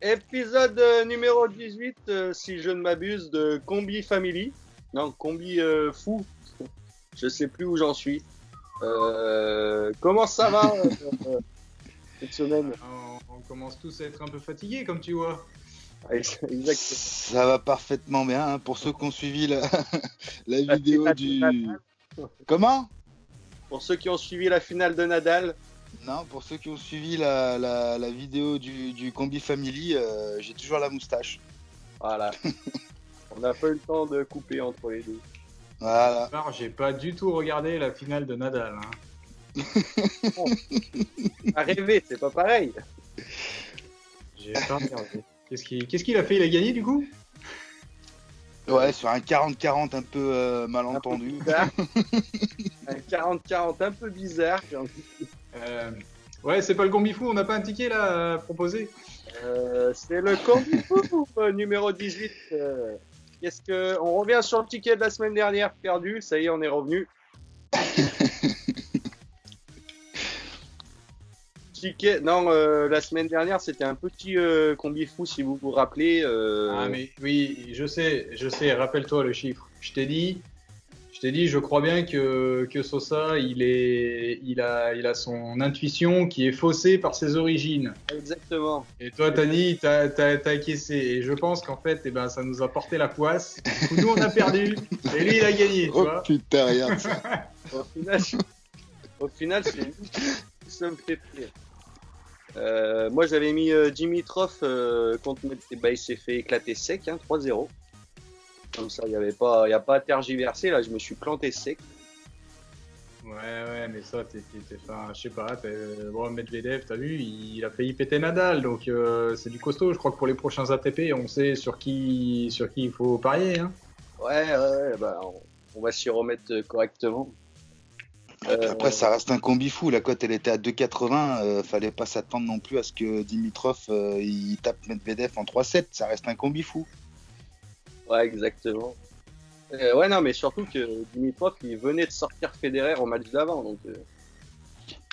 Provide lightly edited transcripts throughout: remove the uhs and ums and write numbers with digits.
Épisode numéro 18, si je ne m'abuse, de Combi Family. Non, Combi Fou. Je sais plus où j'en suis. Comment ça va cette semaine? On commence tous à être un peu fatigués, comme tu vois. Exactement. Ça va parfaitement bien, hein, pour ceux qui ont suivi la La vidéo finale de Nadal. du... Comment? Pour ceux qui ont suivi la finale de Nadal. Non, pour ceux qui ont suivi la vidéo du Combi Family, j'ai toujours la moustache. Voilà. On n'a pas eu le temps de couper entre les deux. Voilà. Alors, j'ai pas du tout regardé la finale de Nadal. Hein. À rêver, c'est pas pareil. J'ai pas regardé. Qu'est-ce qu'il a fait? Il a gagné du coup? Ouais, sur un 40-40 un peu malentendu. Un 40-40 un peu bizarre. Ouais, c'est pas le combi fou, on n'a pas un ticket là à proposer. C'est le Combi Fou numéro 18. On revient sur le ticket de la semaine dernière perdu. Ça y est, on est revenu. Ticket. Non, la semaine dernière, c'était un petit Combi Fou, si vous vous rappelez. Ah mais oui, je sais, rappelle-toi le chiffre. Je t'ai dit, je crois bien que Sosa, il a son intuition qui est faussée par ses origines. Exactement. Et toi, t'as dit, t'as acquiescé. Et je pense qu'en fait, eh ben, ça nous a porté la poisse. Du coup, nous, on a perdu. Et lui, il a gagné, tu Oh vois. putain, regarde ça. Au final, c'est nous qui sommes fait pire. Moi, j'avais mis Dimitrov contre bah, il s'est fait éclater sec, hein, 3-0. Comme ça, il y a pas à tergiverser. Là, je me suis planté sec. Ouais, mais ça, enfin, je sais pas, bon, Medvedev, t'as vu, il a failli péter Nadal, donc c'est du costaud. Je crois que pour les prochains ATP, on sait sur qui il faut parier. Hein. Ouais, bah, on va s'y remettre correctement. Après, ça reste un combi fou. La cote, elle était à 2,80. Fallait pas s'attendre non plus à ce que Dimitrov il tape Medvedev en 3-7. Ça reste un combi fou. Ouais, exactement. Ouais, non, mais surtout que Dimitrov, il venait de sortir Federer au match d'avant. Donc,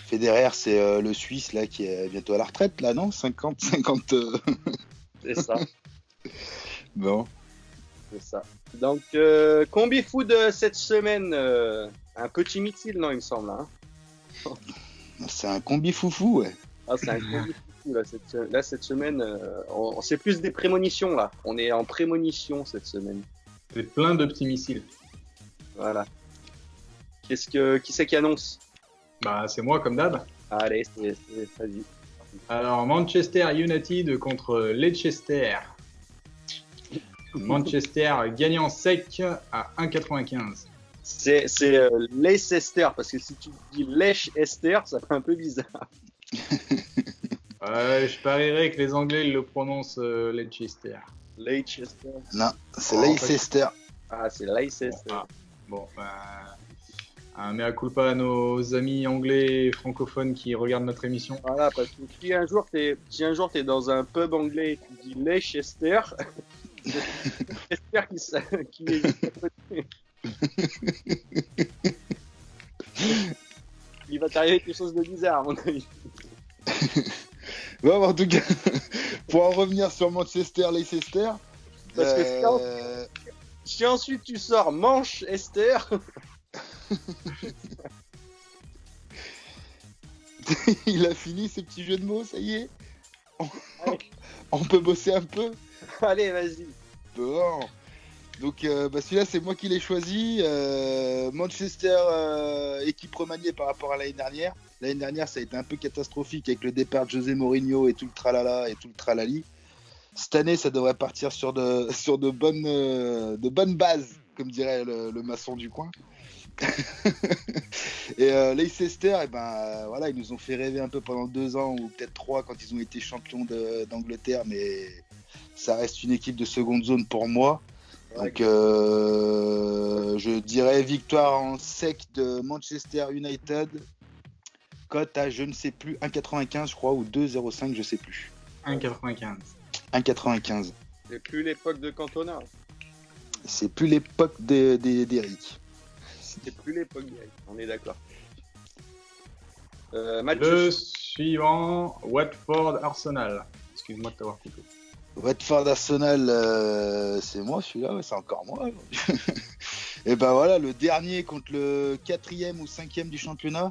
Federer, c'est le Suisse là qui est bientôt à la retraite, là, non? 50. c'est ça. Bon. C'est ça. Donc, combi fou de cette semaine. Un petit missile, non, il me semble. Hein. C'est un combi foufou, ouais. Ah, c'est un combi fou, là, cette semaine. C'est plus des prémonitions, là. On est en prémonition cette semaine. C'est plein de petits missiles. Voilà. Qui c'est qui annonce? Bah, c'est moi, comme d'hab. Allez, vas-y. Alors, Manchester United contre Leicester. Manchester gagnant sec à 1,95. C'est Leicester, parce que si tu dis Leicester, ça fait un peu bizarre. Je parierais que les Anglais ils le prononcent Leicester. Leicester. Non, c'est Oh, Leicester. Ah, c'est Leicester. Bon, mea culpa à nos amis anglais francophones qui regardent notre émission. Voilà, parce que si un jour t'es dans un pub anglais et tu dis Leicester, j'espère qu'il est. Il va t'arriver quelque chose de bizarre, à mon avis. Bon, en tout cas, pour en revenir sur Manchester-Leicester. Parce que si ensuite tu sors Manchester. Il a fini ses petits jeux de mots, ça y est. On peut bosser un peu. Allez, vas-y. Bon. Donc celui-là, c'est moi qui l'ai choisi. Manchester, équipe remaniée par rapport à l'année dernière. L'année dernière, ça a été un peu catastrophique avec le départ de José Mourinho et tout le tralala et tout le tralali. Cette année, ça devrait partir sur de bonnes bases, comme dirait le maçon du coin. Et Leicester, voilà, ils nous ont fait rêver un peu pendant 2 ans ou peut-être 3 quand ils ont été champions d'Angleterre, mais ça reste une équipe de seconde zone pour moi. Donc je dirais victoire en sec de Manchester United, cote à je ne sais plus 1,95 je crois ou 2,05 je sais plus. 1,95. 1,95. C'est plus l'époque de Cantona. C'est plus l'époque d'Eric. C'est plus l'époque d'Eric, on est d'accord. Le suivant, Watford Arsenal. Excuse-moi de t'avoir coupé. Watford Arsenal, c'est moi celui-là, ouais, c'est encore moi. Et ben voilà, le dernier contre le 4e ou 5e du championnat.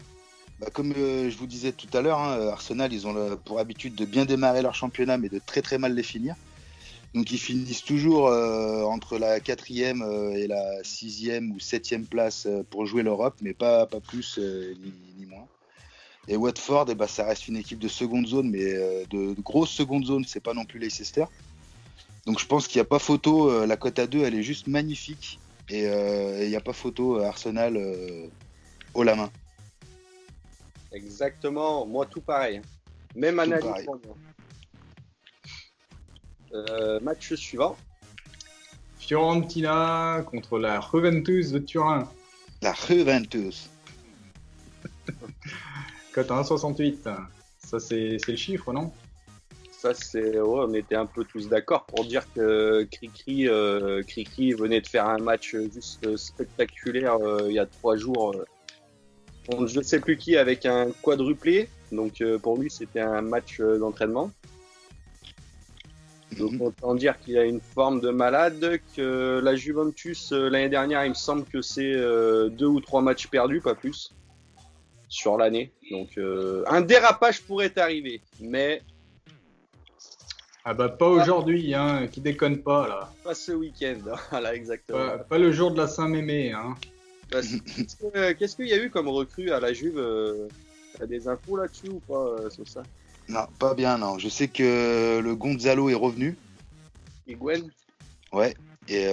Bah, comme je vous disais tout à l'heure, hein, Arsenal, ils ont pour habitude de bien démarrer leur championnat, mais de très très mal les finir. Donc ils finissent toujours entre la 4e et la 6e ou 7e place pour jouer l'Europe, mais pas plus ni moins. Et Watford, eh ben, ça reste une équipe de seconde zone, mais de grosse seconde zone, c'est pas non plus Leicester. Donc je pense qu'il n'y a pas photo, la cote à 2, elle est juste magnifique. Et il n'y a pas photo, Arsenal haut la main. Exactement, moi tout pareil. Même Tout analyse pareil. pour moi. Match suivant. Fiorentina contre la Juventus de Turin. La Juventus. Cote à 1,68. Ça, c'est le chiffre, non? Ça, ouais, on était un peu tous d'accord pour dire que Cricri venait de faire un match juste spectaculaire il y a 3 jours. Contre je ne sais plus qui avec un quadruplé. Donc pour lui, c'était un match d'entraînement. Donc autant dire qu'il a une forme de malade, que la Juventus l'année dernière, il me semble que c'est 2 ou 3 matchs perdus, pas plus, sur l'année. Donc un dérapage pourrait arriver, mais Ah bah pas aujourd'hui, hein, qui déconne pas là. pas ce week-end. Voilà, exactement. Pas le jour de la Saint-Mémé, hein. Qu'est-ce qu'il y a eu comme recrue à la Juve T'as des infos là-dessus ou pas sur ça? Non, pas bien, non. Je sais que le Gonzalo est revenu. Higuaín? Ouais. Et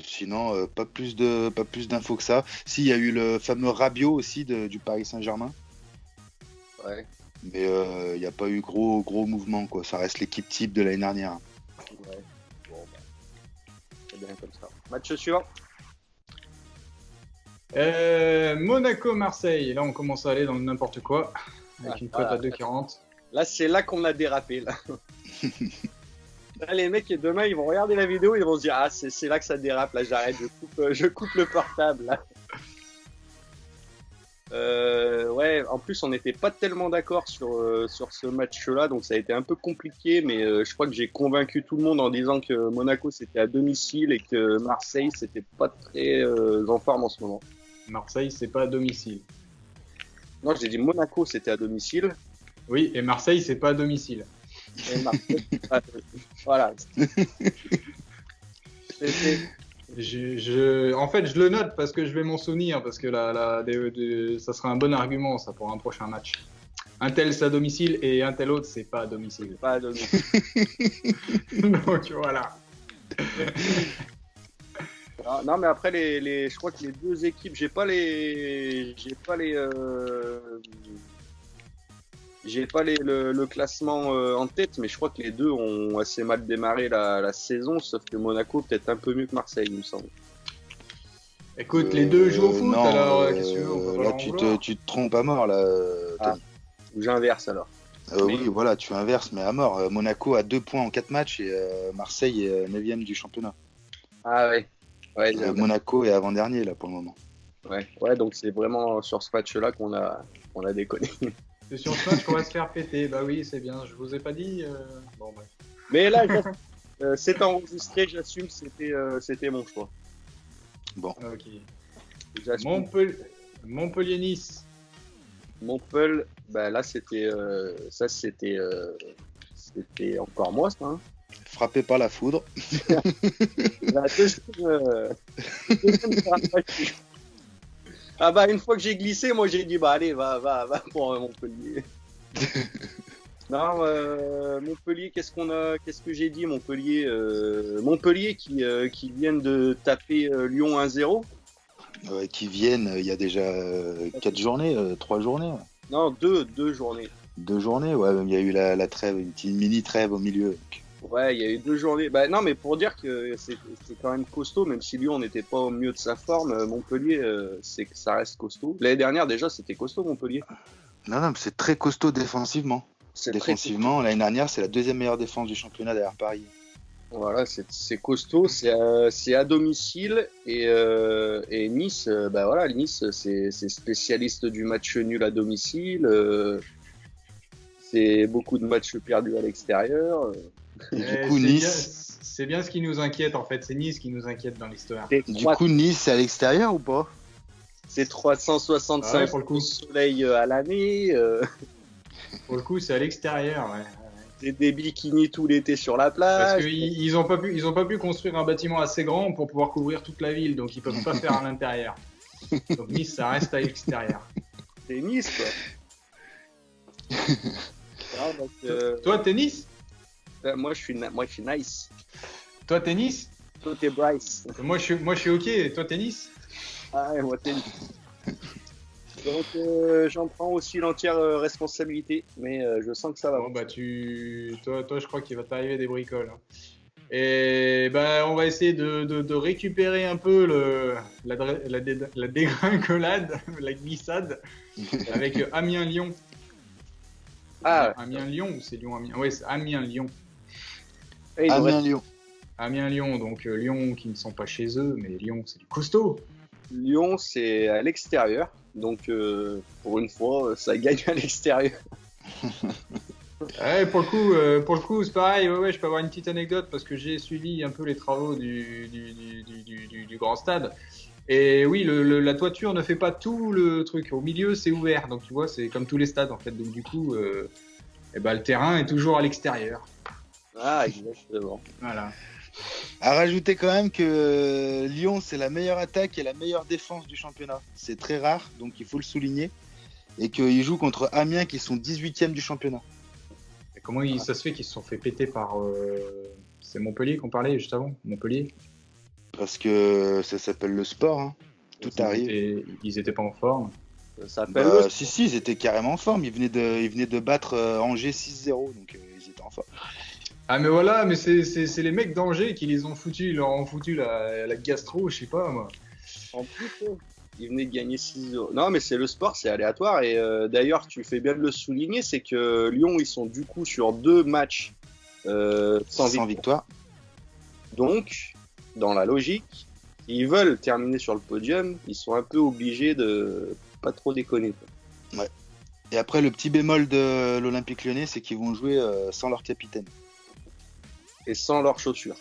sinon, pas plus d'infos que ça. Si, il y a eu le fameux Rabiot aussi du Paris Saint-Germain. Ouais. Mais il n'y a pas eu gros mouvement, quoi. Ça reste l'équipe type de l'année dernière. Ouais. Bon, bah, c'est bien comme ça. Match suivant. Monaco-Marseille. Là, on commence à aller dans le n'importe quoi. Avec une cote à 2,40. Là, c'est là qu'on a dérapé. Là. Là, les mecs, demain, ils vont regarder la vidéo, ils vont se dire ah, c'est là que ça dérape. Là, j'arrête, je coupe le portable. Là. Ouais, en plus, on n'était pas tellement d'accord sur ce match-là, donc ça a été un peu compliqué, mais je crois que j'ai convaincu tout le monde en disant que Monaco c'était à domicile et que Marseille c'était pas très en forme en ce moment. Marseille, c'est pas à domicile. Non, j'ai dit Monaco c'était à domicile. Oui, et Marseille, c'est pas à domicile. Et Marseille, voilà. En fait, je le note parce que je vais m'en souvenir, parce que ça sera un bon argument, ça, pour un prochain match. Un tel, c'est à domicile, et un tel autre, c'est pas à domicile. Pas à domicile. Donc, voilà. Non, mais après, je crois que les deux équipes, j'ai pas le classement en tête, mais je crois que les deux ont assez mal démarré la saison, sauf que Monaco peut-être un peu mieux que Marseille, il me semble. Écoute, les deux jouent au foot, non, alors qu'est-ce que tu veux, on peut pas là, leur en vouloir. tu te trompes à mort, là, Tony. Ou j'inverse alors. Oui, voilà, tu inverses, mais à mort. Monaco a 2 points en 4 matchs et Marseille est 9e du championnat. Ah ouais. Ouais, Monaco est avant-dernier, là, pour le moment. ouais, donc c'est vraiment sur ce match-là qu'on a déconné. C'est sur ce match qu'on va se faire péter. Bah oui, c'est bien, je vous ai pas dit. Bon, bref. Mais là, c'est enregistré, j'assume, c'était mon choix. Bon. Ok. J'assume. Montpellier-Nice. Montpellier, bah là c'était encore moi ça. Hein. Frappé par la foudre. La deuxième ah bah une fois que j'ai glissé, moi j'ai dit bah allez va pour Montpellier. Non Montpellier, qu'est-ce que j'ai dit Montpellier qui viennent de taper Lyon 1-0. Qui viennent il y a déjà 4 journées, 3 journées. Ouais. Non, 2 journées. 2 journées, ouais, il y a eu la trêve, une petite mini trêve au milieu. Donc. Ouais, il y a eu 2 journées. Bah non, mais pour dire que c'est quand même costaud, même si Lyon n'était pas au mieux de sa forme, Montpellier, ça reste costaud. L'année dernière déjà, c'était costaud Montpellier. Non, c'est très costaud défensivement. Défensivement, l'année dernière, c'est la 2e meilleure défense du championnat derrière Paris. Voilà, c'est costaud, c'est à domicile et Nice, bah voilà, Nice c'est spécialiste du match nul à domicile, c'est beaucoup de matchs perdus à l'extérieur. Et du Eh, coup, c'est Nice. c'est bien ce qui nous inquiète en fait. C'est Nice qui nous inquiète dans l'histoire. Du coup, Nice, c'est à l'extérieur ou pas? C'est Ah ouais, 365 pour le coup. jours de soleil à l'année. Pour le coup, c'est à l'extérieur. Ouais. Des bikinis tout l'été sur la Parce plage. qu'ils ont pas pu construire un bâtiment assez grand pour pouvoir couvrir toute la ville, donc ils peuvent pas faire à l'intérieur. Donc Nice, ça reste à l'extérieur. C'est Nice, quoi. Ah, donc, Toi, t'es Nice? moi, je suis nice. Toi, t'es Nice? Toi, t'es Bryce. Moi, je suis OK. Et toi, t'es Nice? Ah ouais, moi, t'es Nice. Donc, j'en prends aussi l'entière responsabilité, mais je sens que ça va. Bon, bah, toi, je crois qu'il va t'arriver des bricoles. Hein. Et bah, on va essayer de récupérer un peu la dégringolade, la glissade, avec Amiens-Lyon. Ah, Amiens-Lyon ou c'est Lyon-Amiens? Ouais, c'est Amiens-Lyon. il nous reste Amiens-Lyon. Amiens-Lyon, donc Lyon qui ne sont pas chez eux, mais Lyon, c'est du costaud. Lyon, c'est à l'extérieur. Donc, pour une fois, ça gagne à l'extérieur. Ouais, pour le coup, c'est pareil. Ouais, je peux avoir une petite anecdote parce que j'ai suivi un peu les travaux du grand stade. Et oui, la toiture ne fait pas tout le truc. Au milieu, c'est ouvert. Donc, tu vois, c'est comme tous les stades, en fait. Donc, du coup, eh ben, le terrain est toujours à l'extérieur. Ah, exactement. Voilà. À rajouter quand même que Lyon, c'est la meilleure attaque et la meilleure défense du championnat. C'est très rare, donc il faut le souligner. Et qu'ils jouent contre Amiens qui sont 18e du championnat. Et comment ça se fait qu'ils se sont fait péter par. C'est Montpellier qu'on parlait juste avant? Montpellier? Parce que ça s'appelle le sport, hein. Tout arrive. Ils étaient pas en forme. Ça s'appelle Bah, le- si, ils étaient carrément en forme. Ils venaient de battre Angers 6-0, donc ils étaient en forme. Ah, mais voilà, mais c'est les mecs d'Angers qui les ont foutus. Ils leur ont foutu la gastro, je sais pas moi. En plus, il venait de gagner 6-0. Non, mais c'est le sport, c'est aléatoire. Et d'ailleurs, tu fais bien de le souligner, c'est que Lyon, ils sont du coup sur 2 matchs sans victoire. victoire. Donc, dans la logique, ils veulent terminer sur le podium, ils sont un peu obligés de pas trop déconner. Quoi. Et après, le petit bémol de l'Olympique Lyonnais, c'est qu'ils vont jouer sans leur capitaine. Et sans leurs chaussures.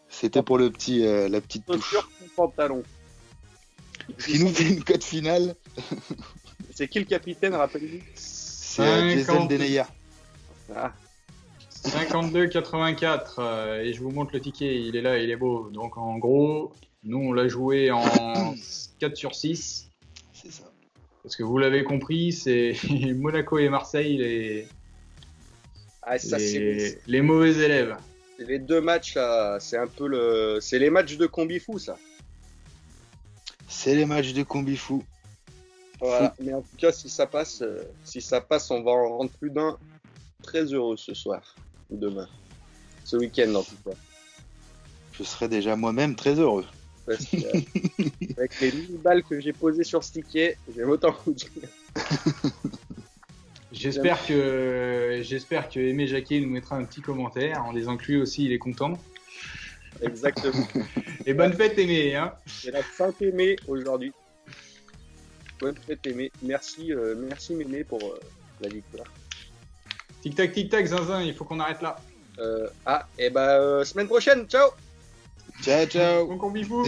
C'était pour le petit, la petite touche. Chaussures, pantalon. Ce qui nous fait une cote finale, C'est qui le capitaine, rappelez-vous? c'est Jason Deneyer. Ah, 52,84 et je vous montre le ticket, il est là, il est beau. Donc en gros, nous on l'a joué en 4 sur 6. C'est ça. Parce que vous l'avez compris, c'est Monaco et Marseille ça c'est les mauvais élèves. les 2 matchs là, c'est un peu c'est les matchs de combi fou ça. C'est les matchs de combi fou. Voilà. Mais en tout cas, si ça passe, on va en rendre plus d'un très heureux ce soir ou demain, ce week-end en tout cas. Je serais déjà moi-même très heureux. Parce que, avec les 1000 balles que j'ai posées sur ce ticket, j'ai autant vous dire. J'espère que Aimé Jacquet nous mettra un petit commentaire en disant que lui aussi il est content. Exactement. Et bonne fête Aimé, hein. C'est la Saint Aimé aujourd'hui. Bonne fête Aimé. Merci Mémé pour la victoire. Tic tac zinzin, il faut qu'on arrête là. Et semaine prochaine, ciao. Ciao, ciao. Bon combi fou.